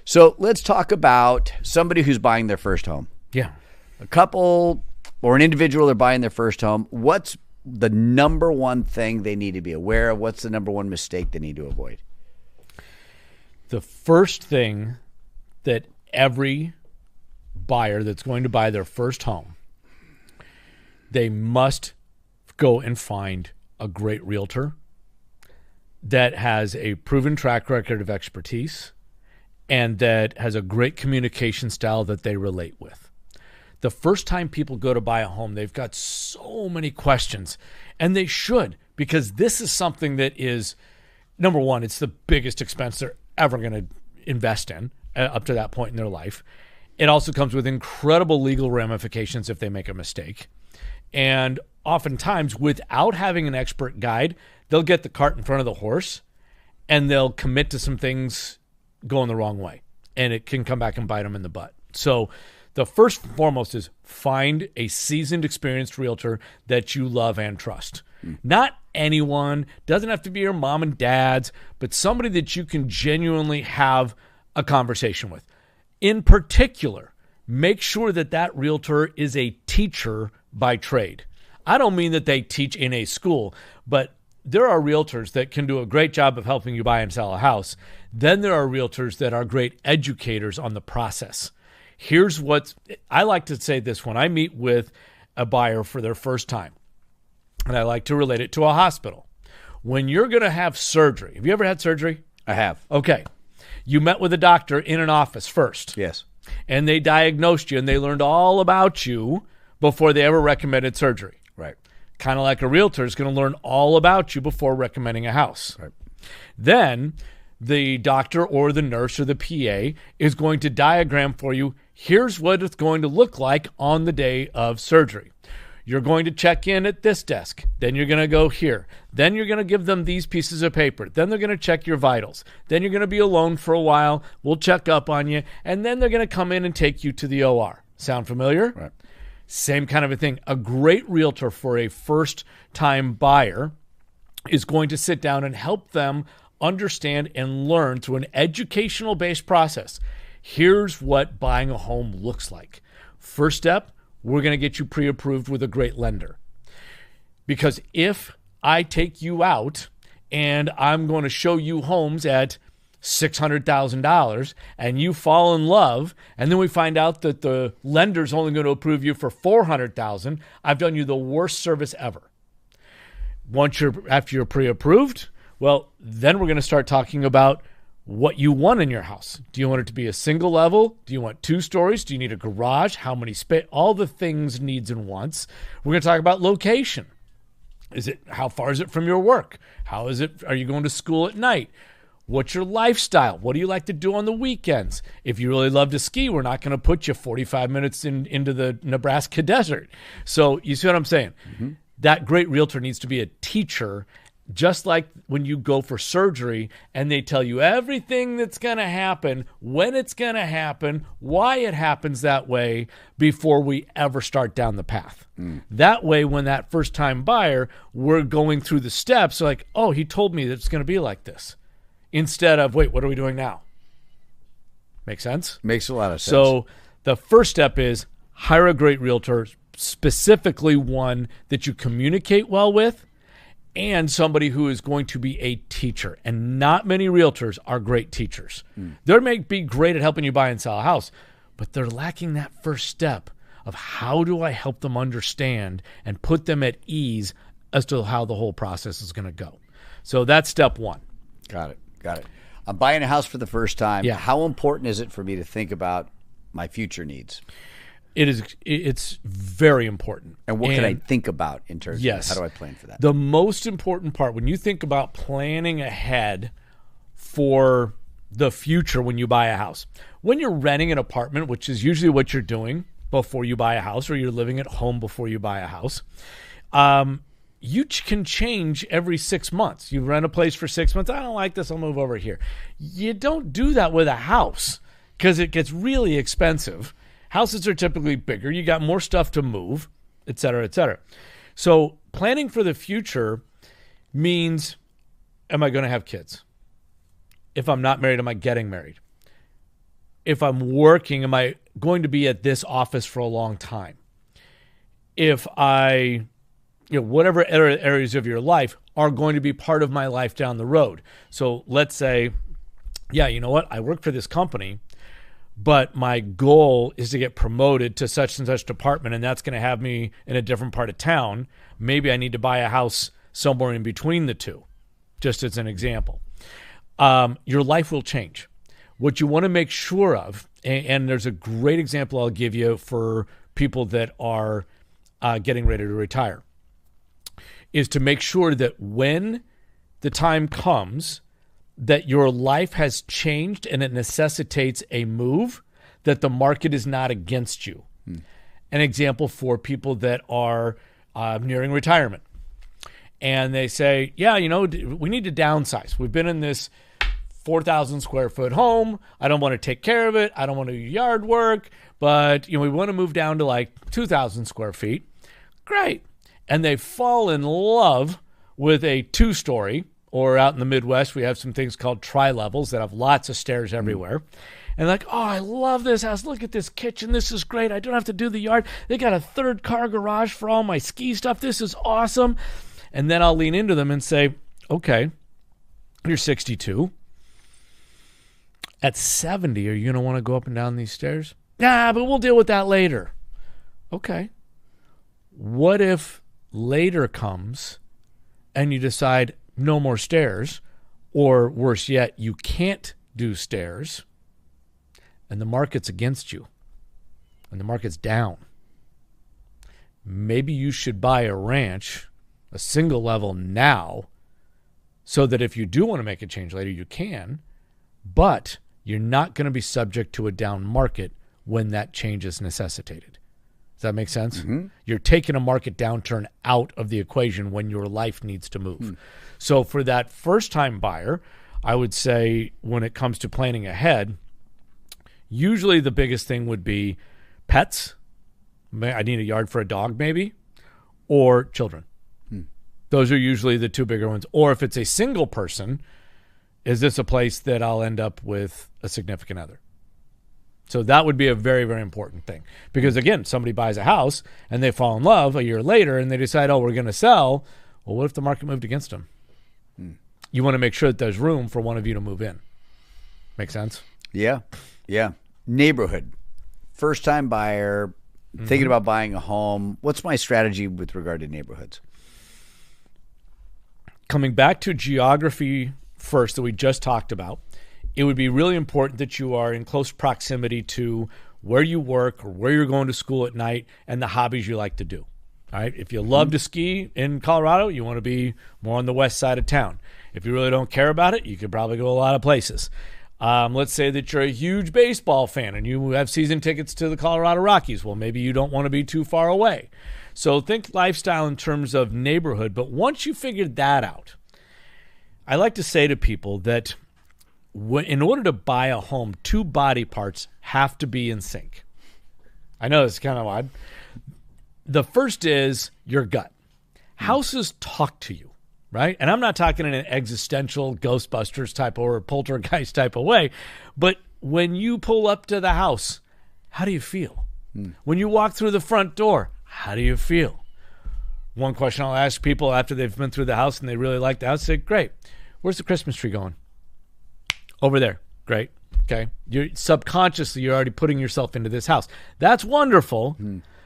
So let's talk about somebody who's buying their first home. Yeah. A couple or an individual are buying their first home. What's the number one thing they need to be aware of? What's the number one mistake they need to avoid? The first thing that every buyer that's going to buy their first home, they must go and find a great realtor that has a proven track record of expertise and that has a great communication style that they relate with. The first time people go to buy a home, they've got so many questions, and they should, because this is something that is, number one, it's the biggest expense they're ever going to invest in up to that point in their life. It also comes with incredible legal ramifications if they make a mistake. And oftentimes, without having an expert guide, they'll get the cart in front of the horse and they'll commit to some things going the wrong way. And it can come back and bite them in the butt. So the first and foremost is find a seasoned, experienced realtor that you love and trust. Not anyone, doesn't have to be your mom and dad's, but somebody that you can genuinely have a conversation with. In particular, make sure that that realtor is a teacher by trade. I don't mean that they teach in a school, but there are realtors that can do a great job of helping you buy and sell a house. Then there are realtors that are great educators on the process. Here's what I like to say this when I meet with a buyer for their first time, and I like to relate it to a hospital. When you're going to have surgery, have you ever had surgery? I have. Okay. You met with a doctor in an office first. Yes. And they diagnosed you and they learned all about you before they ever recommended surgery. Right. Kind of like a realtor is going to learn all about you before recommending a house. Right. Then the doctor or the nurse or the PA is going to diagram for you, here's what it's going to look like on the day of surgery. You're going to check in at this desk. Then you're going to go here. Then you're going to give them these pieces of paper. Then they're going to check your vitals. Then you're going to be alone for a while. We'll check up on you. And then they're going to come in and take you to the OR. Sound familiar? Right. Same kind of a thing. A great realtor for a first-time buyer is going to sit down and help them understand and learn through an educational-based process. Here's what buying a home looks like. First step, we're going to get you pre-approved with a great lender. Because if I take you out and I'm going to show you homes at $600,000 and you fall in love, and then we find out that the lender's only going to approve you for $400,000, I've done you the worst service ever. After you're pre-approved, well, then we're going to start talking about what you want in your house. Do you want it to be a single level? Do you want 2 stories? Do you need a garage? How many space? All the things, needs, and wants. We're going to talk about location. How far is it from your work? How is it? Are you going to school at night? What's your lifestyle? What do you like to do on the weekends? If you really love to ski, we're not going to put you 45 minutes into the Nebraska desert. So you see what I'm saying? Mm-hmm. That great realtor needs to be a teacher. Just like when you go for surgery and they tell you everything that's going to happen, when it's going to happen, why it happens that way before we ever start down the path. That way, when that first-time buyer, we're going through the steps like, oh, he told me that it's going to be like this. Instead of, wait, what are we doing now? Make sense? Makes a lot of sense. So the first step is hire a great realtor, specifically one that you communicate well with, and somebody who is going to be a teacher. And not many realtors are great teachers. They may be great at helping you buy and sell a house, but they're lacking that first step of how do I help them understand and put them at ease as to how the whole process is going to go. So that's step one. Got it. I'm buying a house for the first time. Yeah. How important is it for me to think about my future needs? It's very important. And what can I think about in terms of how do I plan for that? The most important part, when you think about planning ahead for the future when you buy a house, when you're renting an apartment, which is usually what you're doing before you buy a house, or you're living at home before you buy a house, you can change every 6 months. You rent a place for 6 months. I don't like this. I'll move over here. You don't do that with a house because it gets really expensive. Houses are typically bigger. You got more stuff to move, et cetera, et cetera. So planning for the future means, am I going to have kids? If I'm not married, am I getting married? if I'm working, am I going to be at this office for a long time? If I, whatever areas of your life are going to be part of my life down the road. So let's say, yeah, you know what? I work for this company, but my goal is to get promoted to such and such department, and that's going to have me in a different part of town. Maybe I need to buy a house somewhere in between the two, just as an example. Your life will change. What you want to make sure of, and there's a great example I'll give you for people that are getting ready to retire, is to make sure that when the time comes that your life has changed and it necessitates a move, that the market is not against you. An example for people that are nearing retirement. And they say, yeah, we need to downsize. We've been in this 4,000 square foot home. I don't want to take care of it. I don't want to do yard work, but we want to move down to like 2,000 square feet. Great. And they fall in love with a 2-story, or out in the Midwest, we have some things called tri-levels that have lots of stairs everywhere. And like, oh, I love this house. Look at this kitchen. This is great. I don't have to do the yard. They got a 3rd-car garage for all my ski stuff. This is awesome. And then I'll lean into them and say, okay, you're 62. At 70, are you going to want to go up and down these stairs? Nah, but we'll deal with that later. Okay. What if later comes and you decide no more stairs, or worse yet, you can't do stairs, and the market's against you, and the market's down? Maybe you should buy a ranch, a single level now, so that if you do want to make a change later, you can, but you're not going to be subject to a down market when that change is necessitated. Does that make sense? Mm-hmm. You're taking a market downturn out of the equation when your life needs to move. So for that first-time buyer, I would say when it comes to planning ahead, usually the biggest thing would be pets. I need a yard for a dog maybe, or children. Those are usually the 2 bigger ones. Or if it's a single person, is this a place that I'll end up with a significant other? So that would be a very, very important thing. Because, again, somebody buys a house and they fall in love a year later and they decide, oh, we're going to sell. Well, what if the market moved against them? You want to make sure that there's room for one of you to move in. Make sense? Yeah. Neighborhood. First-time buyer, thinking about buying a home. What's my strategy with regard to neighborhoods? Coming back to geography first that we just talked about, it would be really important that you are in close proximity to where you work or where you're going to school at night and the hobbies you like to do. All right. If you love to ski in Colorado, you want to be more on the west side of town. If you really don't care about it, you could probably go a lot of places. Let's say that you're a huge baseball fan and you have season tickets to the Colorado Rockies. Well, maybe you don't want to be too far away. So think lifestyle in terms of neighborhood. But once you figured that out, I like to say to people that in order to buy a home, 2 body parts have to be in sync. I know it's kind of odd. The first is your gut. Houses talk to you, right? And I'm not talking in an existential Ghostbusters type or poltergeist type of way, but when you pull up to the house, how do you feel? When you walk through the front door, how do you feel? One question I'll ask people after they've been through the house and they really like the house, say, great, where's the Christmas tree going? Over there. Great. Okay. You're subconsciously, you're already putting yourself into this house. That's wonderful.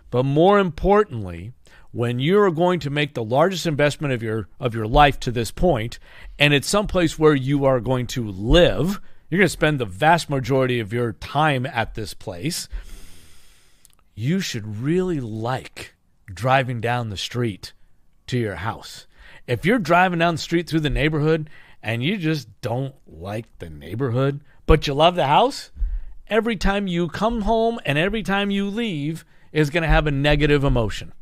But more importantly, when you're going to make the largest investment of your life to this point, and it's someplace where you are going to live, you're going to spend the vast majority of your time at this place, you should really like driving down the street to your house. If you're driving down the street through the neighborhood and you just don't like the neighborhood, but you love the house, every time you come home and every time you leave is going to have a negative emotion.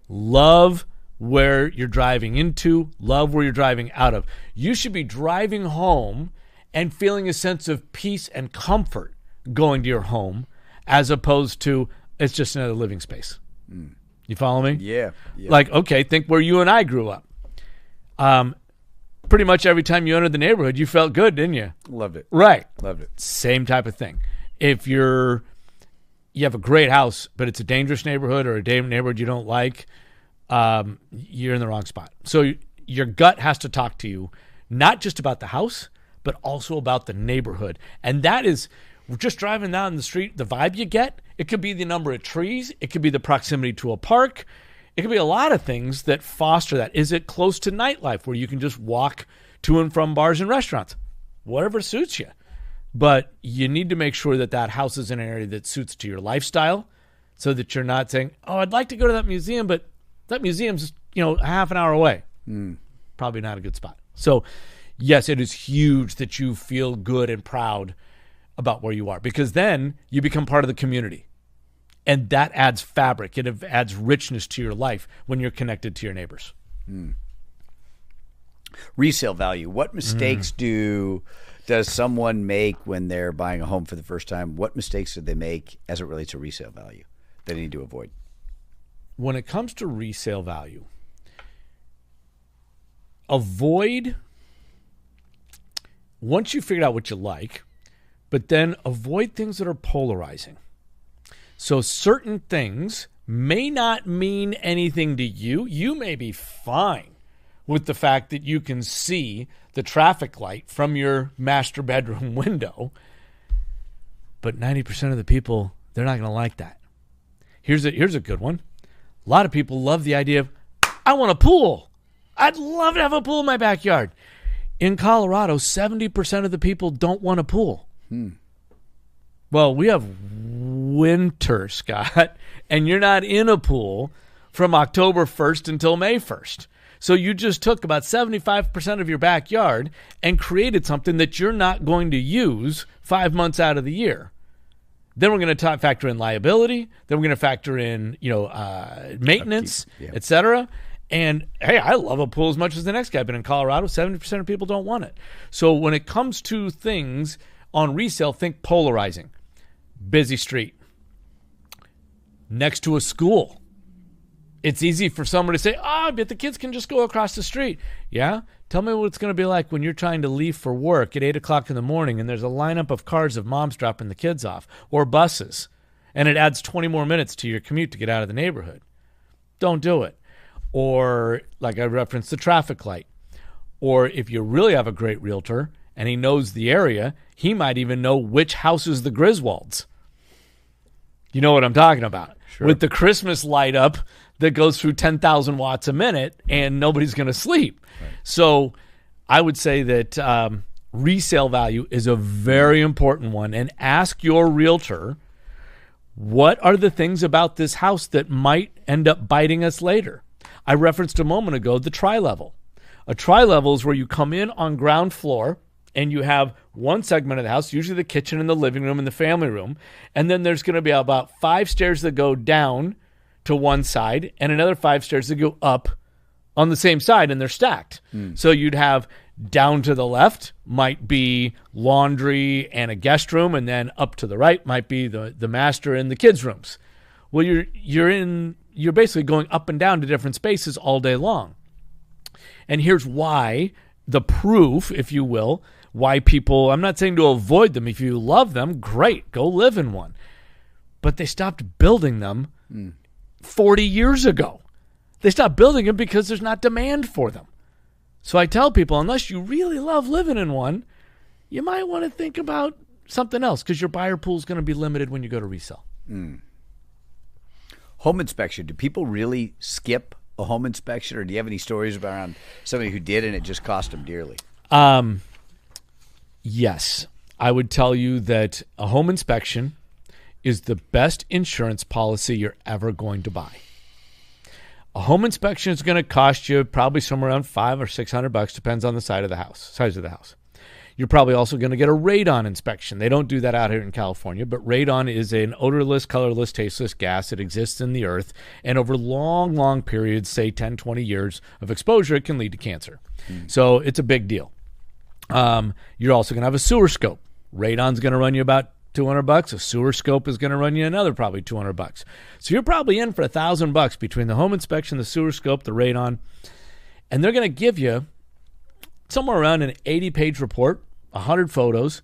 Love where you're driving into, love where you're driving out of. You should be driving home and feeling a sense of peace and comfort going to your home as opposed to it's just another living space. You follow me? Yeah. Like, okay, think where you and I grew up. Pretty much every time you entered the neighborhood, you felt good, didn't you? Loved it. Right. Loved it. Same type of thing. If you have a great house, but it's a dangerous neighborhood or a neighborhood you don't like, you're in the wrong spot. So your gut has to talk to you, not just about the house, but also about the neighborhood. And that is, just driving down the street, the vibe you get, it could be the number of trees, it could be the proximity to a park, it could be a lot of things that foster that. Is it close to nightlife where you can just walk to and from bars and restaurants? Whatever suits you. But you need to make sure that that house is in an area that suits to your lifestyle so that you're not saying, oh, I'd like to go to that museum, but that museum's, a half an hour away. Probably not a good spot. So, yes, it is huge that you feel good and proud about where you are, because then you become part of the community. And that adds fabric. It adds richness to your life when you're connected to your neighbors. Resale value. What mistakes does someone make when they're buying a home for the first time? What mistakes do they make as it relates to resale value that they need to avoid? When it comes to resale value, avoid, once you figured out what you like, but then avoid things that are polarizing. So certain things may not mean anything to you. You may be fine with the fact that you can see the traffic light from your master bedroom window, but 90% of the people, they're not going to like that. Here's a good one. A lot of people love the idea of, I want a pool. I'd love to have a pool in my backyard. In Colorado, 70% of the people don't want a pool. Well, we have winter, Scott, and you're not in a pool from October 1st until May 1st. So you just took about 75% of your backyard and created something that you're not going to use 5 months out of the year. Then we're going to factor in liability. Then we're going to factor in, maintenance, et cetera. And, hey, I love a pool as much as the next guy, but in Colorado, 70% of people don't want it. So when it comes to things on resale, think polarizing. Busy street. Next to a school. It's easy for someone to say, but the kids can just go across the street. Yeah? Tell me what it's going to be like when you're trying to leave for work at 8 o'clock in the morning and there's a lineup of cars of moms dropping the kids off, or buses, and it adds 20 more minutes to your commute to get out of the neighborhood. Don't do it. Or, like I referenced, the traffic light. Or if you really have a great realtor and he knows the area, he might even know which house is the Griswolds. You know what I'm talking about. Sure. With the Christmas light up that goes through 10,000 watts a minute and nobody's going to sleep. Right. So I would say that resale value is a very important one. And ask your realtor, what are the things about this house that might end up biting us later? I referenced a moment ago the tri-level. A tri-level is where you come in on ground floor and you have one segment of the house, usually the kitchen and the living room and the family room, and then there's going to be about 5 stairs that go down to one side and another 5 stairs that go up on the same side, and they're stacked. So you'd have down to the left might be laundry and a guest room, and then up to the right might be the master and the kids' rooms. Well, you're basically going up and down to different spaces all day long. And here's why, the proof, if you will, why people, I'm not saying to avoid them. If you love them, great, go live in one. But they stopped building them 40 years ago. They stopped building them because there's not demand for them. So I tell people, unless you really love living in one, you might want to think about something else, because your buyer pool is going to be limited when you go to resell. Home inspection. Do people really skip a home inspection, or do you have any stories around somebody who did and it just cost them dearly? Yes. I would tell you that a home inspection is the best insurance policy you're ever going to buy. A home inspection is going to cost you probably somewhere around $500 or $600, depends on the size of the house. You're probably also going to get a radon inspection. They don't do that out here in California, but radon is an odorless, colorless, tasteless gas. It exists in the earth, and over long, long periods, say 10, 20 years of exposure, it can lead to cancer. So it's a big deal. You're also going to have a sewer scope. Radon's going to run you about $200. A sewer scope is going to run you another probably $200. So you're probably in for $1,000 between the home inspection, the sewer scope, the radon, and they're going to give you somewhere around an 80-page report, 100 photos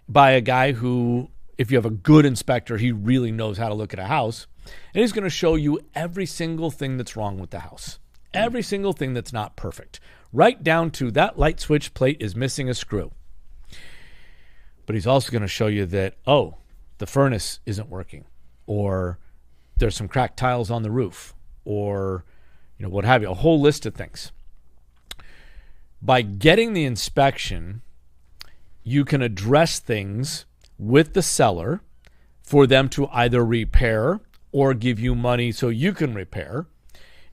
by a guy who if you have a good inspector, he really knows how to look at a house. And he's going to show you every single thing that's wrong with the house. Every single thing that's not perfect. Right down to that light switch plate is missing a screw. But he's also going to show you that, oh, the furnace isn't working, or there's some cracked tiles on the roof, or what have you, a whole list of things. By getting the inspection, you can address things with the seller for them to either repair or give you money so you can repair.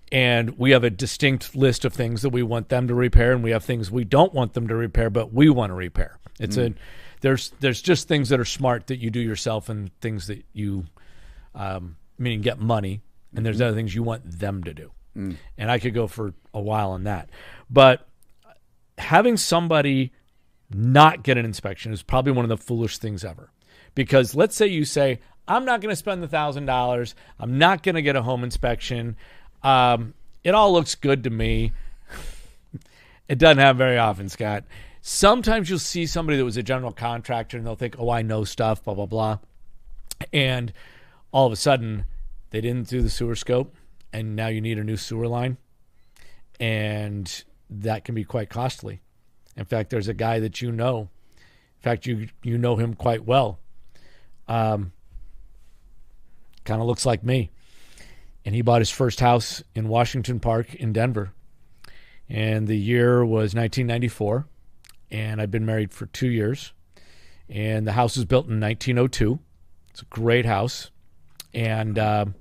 And we have a distinct list of things that we want them to repair, and we have things we don't want them to repair, but we want to repair. There's just things that are smart that you do yourself, and things that you meaning get money, and there's other things you want them to do. And I could go for a while on that. But having somebody not get an inspection is probably one of the foolish things ever. Because let's say you say, I'm not going to spend the $1,000. I'm not going to get a home inspection. It all looks good to me. It doesn't happen very often, Scott. Sometimes you'll see somebody that was a general contractor and they'll think, oh, I know stuff, blah, blah, blah. And all of a sudden, they didn't do the sewer scope, and now you need a new sewer line. And that can be quite costly. In fact, there's a guy that you know. In fact, you know him quite well. Kind of looks like me. And he bought his first house in Washington Park in Denver. And the year was 1994. And I've been married for 2 years. And the house was built in 1902. It's a great house. And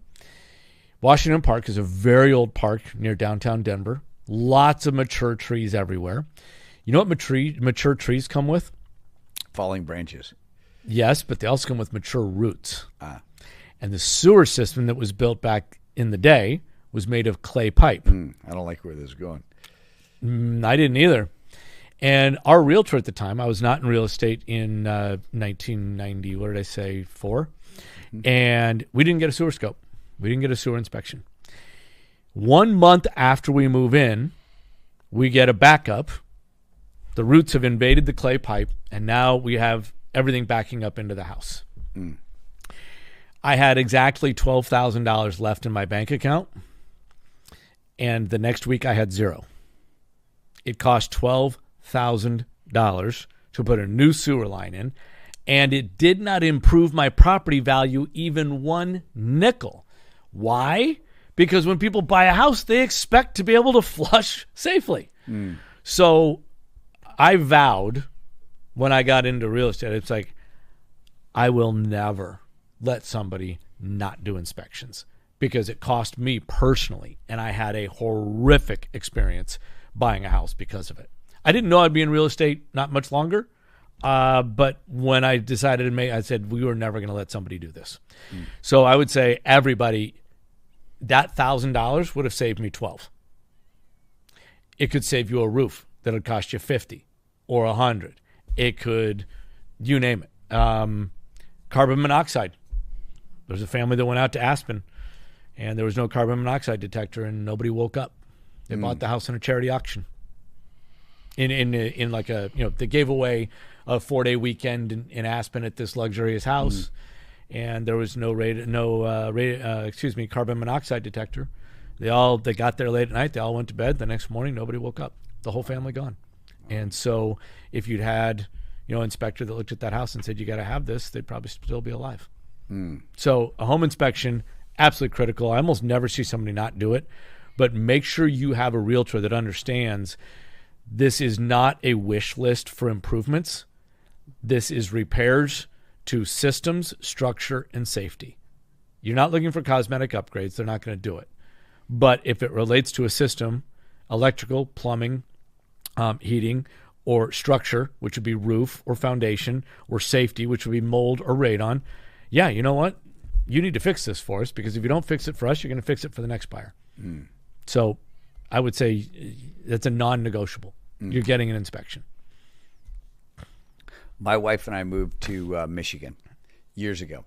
Washington Park is a very old park near downtown Denver. Lots of mature trees everywhere. You know what mature trees come with? Falling branches. Yes, but they also come with mature roots. And the sewer system that was built back in the day was made of clay pipe. I don't like where this is going. I didn't either. And our realtor at the time, I was not in real estate in 1990, what did I say, 4? And we didn't get a sewer scope. We didn't get a sewer inspection. 1 month after we move in, we get a backup. The roots have invaded the clay pipe, and now we have everything backing up into the house. I had exactly $12,000 left in my bank account, and the next week I had zero. It cost $12,000 to put a new sewer line in, and it did not improve my property value even one nickel. Why? Because when people buy a house, they expect to be able to flush safely. So I vowed when I got into real estate, it's like, I will never let somebody not do inspections, because it cost me personally, and I had a horrific experience buying a house because of it. I didn't know I'd be in real estate not much longer, but when I decided to make, I said, we were never going to let somebody do this. So I would say everybody, that $1,000 would have saved me $12,000. It could save you a roof that would cost you $50 or $100. It could, you name it. Carbon monoxide. There's a family that went out to Aspen, and there was no carbon monoxide detector, and nobody woke up. They bought the house in a charity auction. In like a, they gave away a 4-day weekend in Aspen at this luxurious house, and there was no carbon monoxide detector. They got there late at night. They all went to bed. The next morning, nobody woke up. The whole family gone. And so if you'd had, an inspector that looked at that house and said, you got to have this, they'd probably still be alive. So a home inspection, absolutely critical. I almost never see somebody not do it, but make sure you have a realtor that understands this is not a wish list for improvements. This is repairs to systems, structure, and safety. You're not looking for cosmetic upgrades. They're not going to do it. But if it relates to a system, electrical, plumbing, heating, or structure, which would be roof or foundation, or safety, which would be mold or radon, yeah, you know what? You need to fix this for us, because if you don't fix it for us, you're going to fix it for the next buyer. So I would say that's a non-negotiable. You're getting an inspection. My wife and I moved to Michigan years ago.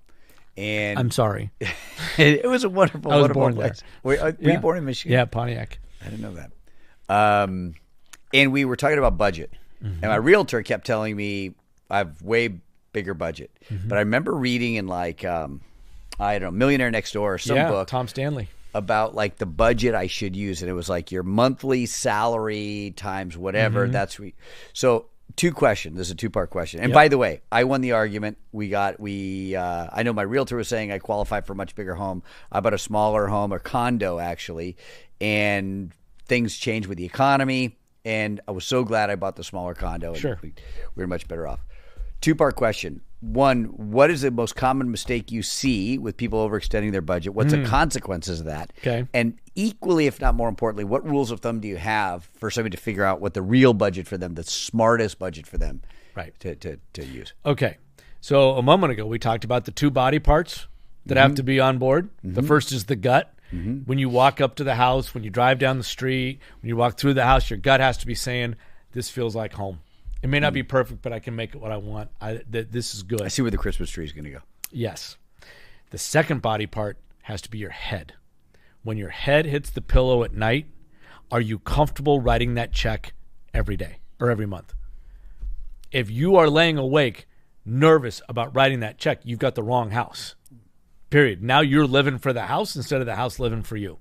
And I'm sorry. It was a wonderful, I was wonderful born place. there. Were you born in Michigan? Yeah, Pontiac. I didn't know that. And we were talking about budget. And my realtor kept telling me, I've way bigger budget. But I remember reading in like, I don't know, Millionaire Next Door or some book Tom Stanley. about like the budget I should use. And it was like your monthly salary times whatever. So 2 questions. This is a 2-part question. And by the way, I won the argument. I know my realtor was saying I qualify for a much bigger home. I bought a smaller home, or condo actually, and things changed with the economy. And I was so glad I bought the smaller condo. Sure. And we were much better off. 2-part question. 1, what is the most common mistake you see with people overextending their budget? What's the consequences of that? Okay. And equally, if not more importantly, what rules of thumb do you have for somebody to figure out what the real budget for them, the smartest budget for them, to use? Okay. So a moment ago, we talked about the 2 body parts that have to be on board. The first is the gut. When you walk up to the house, when you drive down the street, when you walk through the house, your gut has to be saying, this feels like home. It may not be perfect, but I can make it what I want. This is good. I see where the Christmas tree is going to go. Yes. The second body part has to be your head. When your head hits the pillow at night, are you comfortable writing that check every day or every month? If you are laying awake nervous about writing that check, you've got the wrong house. Period. Now you're living for the house instead of the house living for you.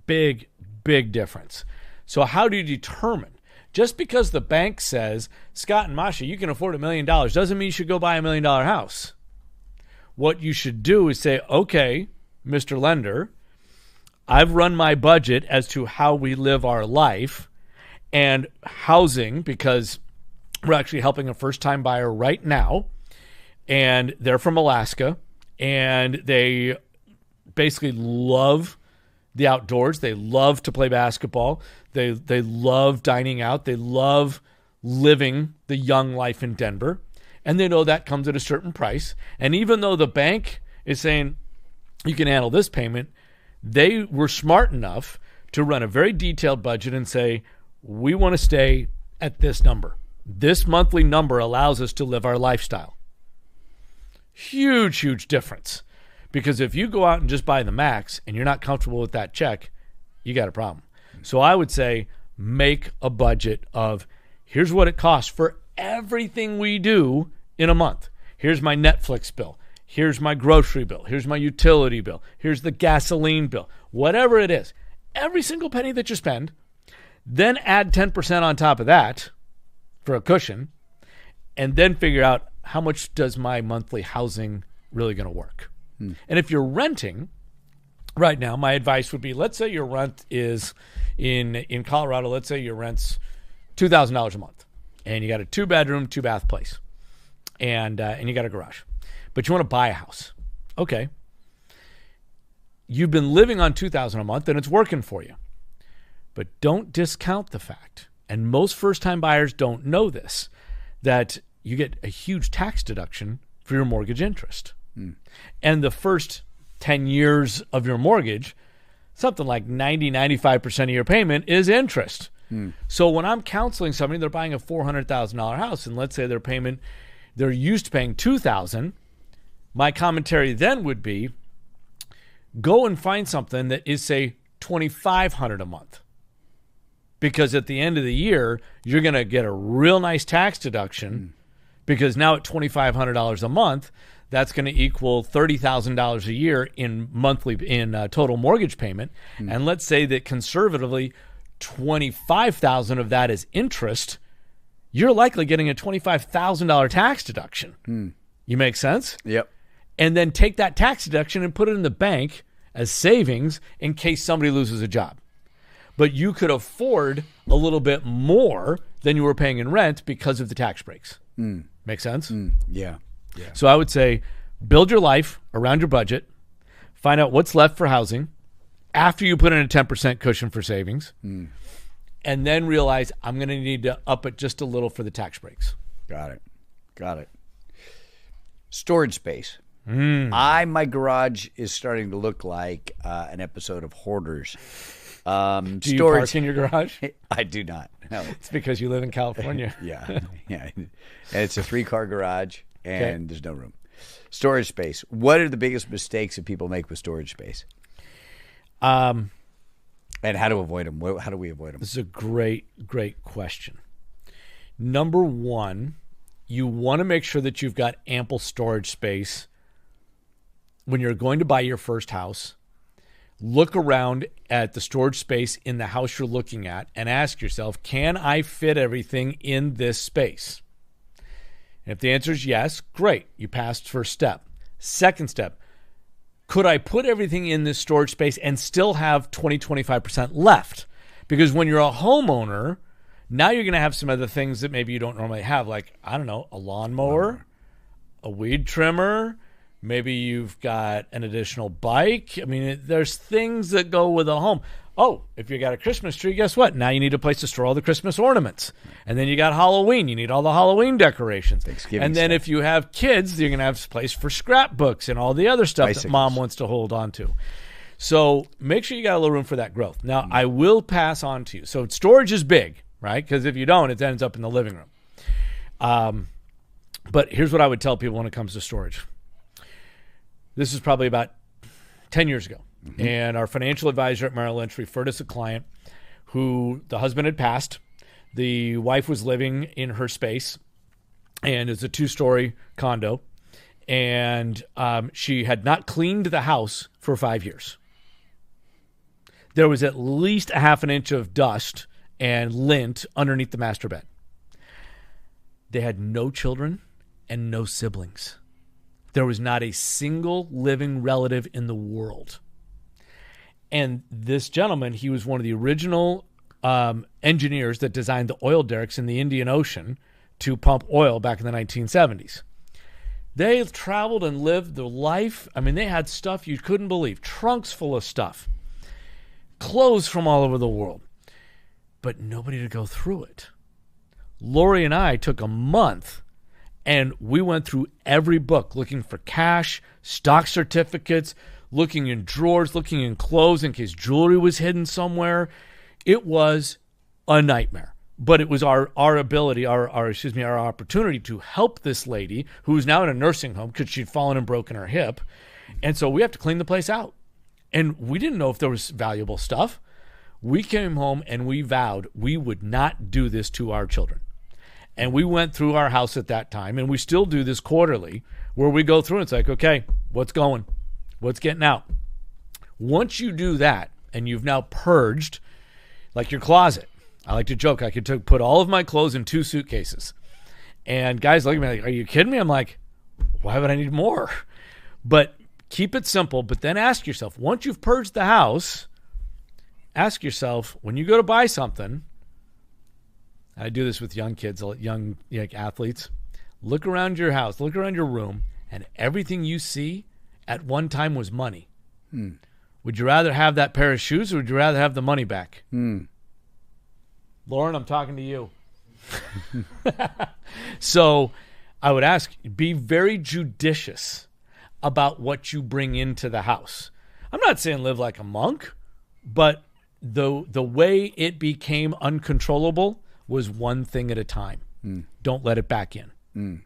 Big, big difference. So how do you determine? Just because the bank says, Scott and Masha, you can afford $1 million, doesn't mean you should go buy $1 million house. What you should do is say, okay, Mr. Lender, I've run my budget as to how we live our life, and housing, because we're actually helping a first-time buyer right now, and they're from Alaska, and they basically love the outdoors. They love to play basketball. They love dining out. They love living the young life in Denver. And they know that comes at a certain price. And even though the bank is saying, you can handle this payment, they were smart enough to run a very detailed budget and say, we want to stay at this number. This monthly number allows us to live our lifestyle. Huge, huge difference. Because if you go out and just buy the max and you're not comfortable with that check, you got a problem. So I would say make a budget of, here's what it costs for everything we do in a month. Here's my Netflix bill. Here's my grocery bill. Here's my utility bill. Here's the gasoline bill. Whatever it is. Every single penny that you spend, then add 10% on top of that for a cushion, and then figure out how much does my monthly housing really going to work. And if you're renting right now, my advice would be, let's say your rent is in Colorado, let's say your rent's $2,000 a month, and you got a 2-bedroom, 2-bath place, and you got a garage, but you want to buy a house. Okay. You've been living on $2,000 a month and it's working for you, but don't discount the fact, and most first-time buyers don't know this, that you get a huge tax deduction for your mortgage interest. And the first 10 years of your mortgage, something like 90-95% of your payment is interest. So when I'm counseling somebody, they're buying a $400,000 house, and let's say they're used to paying $2,000, my commentary then would be, go and find something that is, say, $2,500 a month. Because at the end of the year, you're going to get a real nice tax deduction, because now at $2,500 a month, that's going to equal $30,000 a year in total mortgage payment. And let's say that conservatively, $25,000 of that is interest. You're likely getting a $25,000 tax deduction. You make sense? Yep. And then take that tax deduction and put it in the bank as savings in case somebody loses a job. But you could afford a little bit more than you were paying in rent because of the tax breaks. Make sense? Yeah. So I would say build your life around your budget, find out what's left for housing after you put in a 10% cushion for savings, and then realize I'm going to need to up it just a little for the tax breaks. Got it. Storage space. My garage is starting to look like an episode of Hoarders. Do you park in your garage? I do not. No. It's because you live in California. Yeah. And it's a 3-car garage, and there's no room. Storage space. What are the biggest mistakes that people make with storage space? And how to avoid them? How do we avoid them? This is a great, great question. Number one you want to make sure that you've got ample storage space when you're going to buy your first house. Look around at the storage space in the house you're looking at and ask yourself, can I fit everything in this space? And if the answer is yes, great. You passed first step. Second step, could I put everything in this storage space and still have 20-25% left? Because when you're a homeowner, now you're going to have some other things that maybe you don't normally have, like, I don't know, a lawnmower, a weed trimmer. Maybe you've got an additional bike. I mean, there's things that go with a home. Oh, if you got a Christmas tree, guess what? Now you need a place to store all the Christmas ornaments. And then you got Halloween. You need all the Halloween decorations. Thanksgiving and then stuff. if you have kids, you're going to have a place for scrapbooks and all the other stuff that mom wants to hold on to. So make sure you got a little room for that growth. Now, I will pass on to you. So storage is big, right? Because if you don't, it ends up in the living room. But here's what I would tell people when it comes to storage. This is probably about 10 years ago. And our financial advisor at Merrill Lynch referred us a client who the husband had passed. The wife was living in her space, and it's a 2-story condo. And she had not cleaned the house for 5 years. There was at least a half an inch of dust and lint underneath the master bed. They had no children and no siblings. There was not a single living relative in the world. And this gentleman, he was one of the original engineers that designed the oil derricks in the Indian Ocean to pump oil back in the 1970s. They traveled and lived the life. I mean, they had stuff you couldn't believe. Trunks full of stuff. Clothes from all over the world. But nobody to go through it. Lori and I took a month and we went through every book looking for cash, stock certificates, looking in drawers, looking in clothes in case jewelry was hidden somewhere. It was a nightmare. But it was our ability, our opportunity to help this lady who is now in a nursing home because she'd fallen and broken her hip. And so we have to clean the place out. And we didn't know if there was valuable stuff. We came home and we vowed we would not do this to our children. And we went through our house at that time, and we still do this quarterly, where we go through and it's like, okay, what's going? What's getting out? Once you do that, and you've now purged, like your closet. I like to joke, I could put all of my clothes in 2 suitcases. And guys look at me like, are you kidding me? I'm like, why would I need more? But keep it simple, but then ask yourself, once you've purged the house, ask yourself, when you go to buy something, I do this with young kids, young athletes. Look around your house, look around your room, and everything you see at one time was money. Would you rather have that pair of shoes or would you rather have the money back? Lauren, I'm talking to you. So I would ask, be very judicious about what you bring into the house. I'm not saying live like a monk, but the way it became uncontrollable was one thing at a time. Don't let it back in.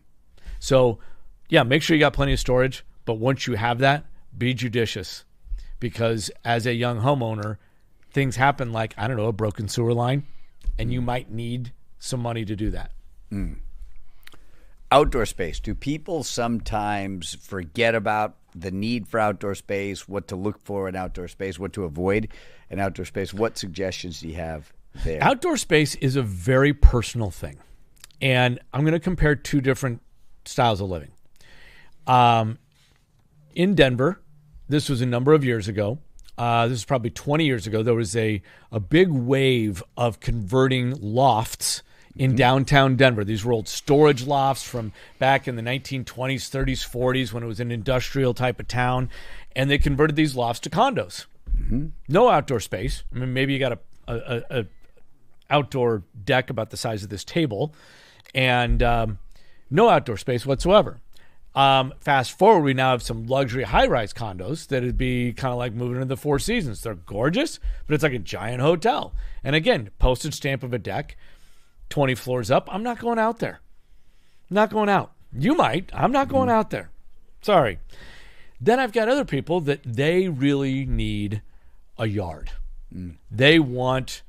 So, yeah, make sure you got plenty of storage. But once you have that, be judicious. Because as a young homeowner, things happen like, I don't know, a broken sewer line. And you might need some money to do that. Outdoor space. Do people sometimes forget about the need for outdoor space, what to look for in outdoor space, what to avoid in outdoor space? What suggestions do you have there? Outdoor space is a very personal thing. And I'm going to compare 2 different styles of living. In Denver, this was a number of years ago. This is probably 20 years ago. There was a big wave of converting lofts in downtown Denver. These were old storage lofts from back in the 1920s, 30s, 40s when it was an industrial type of town. And they converted these lofts to condos. No outdoor space. I mean, maybe you got a outdoor deck about the size of this table and no outdoor space whatsoever. Fast forward, we now have some luxury high-rise condos that would be kind of like moving into the Four Seasons. They're gorgeous, but it's like a giant hotel. And again, postage stamp of a deck, 20 floors up. I'm not going out there. Not going out. You might. I'm not going out there. Sorry. Then I've got other people that they really need a yard. They want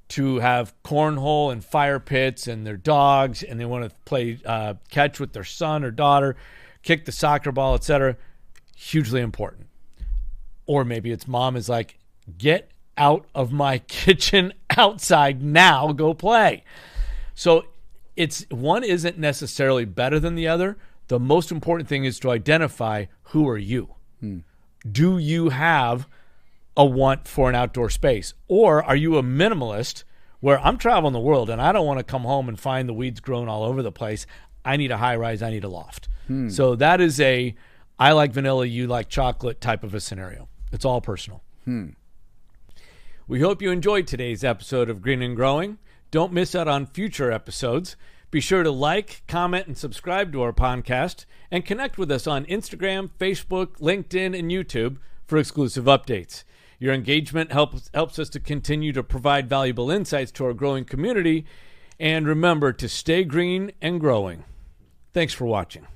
to have cornhole and fire pits and their dogs, and they want to play catch with their son or daughter, kick the soccer ball, etc. Hugely important. Or maybe its mom is like, get out of my kitchen outside now, go play. So one isn't necessarily better than the other. The most important thing is to identify, who are you? Do you have a want for an outdoor space? Or are you a minimalist where I'm traveling the world and I don't want to come home and find the weeds growing all over the place? I need a high rise, I need a loft. So that is I like vanilla, you like chocolate type of a scenario. It's all personal. We hope you enjoyed today's episode of Green and Growing. Don't miss out on future episodes. Be sure to like, comment, and subscribe to our podcast, and connect with us on Instagram, Facebook, LinkedIn, and YouTube for exclusive updates. Your engagement helps us to continue to provide valuable insights to our growing community. And remember to stay green and growing. Thanks for watching.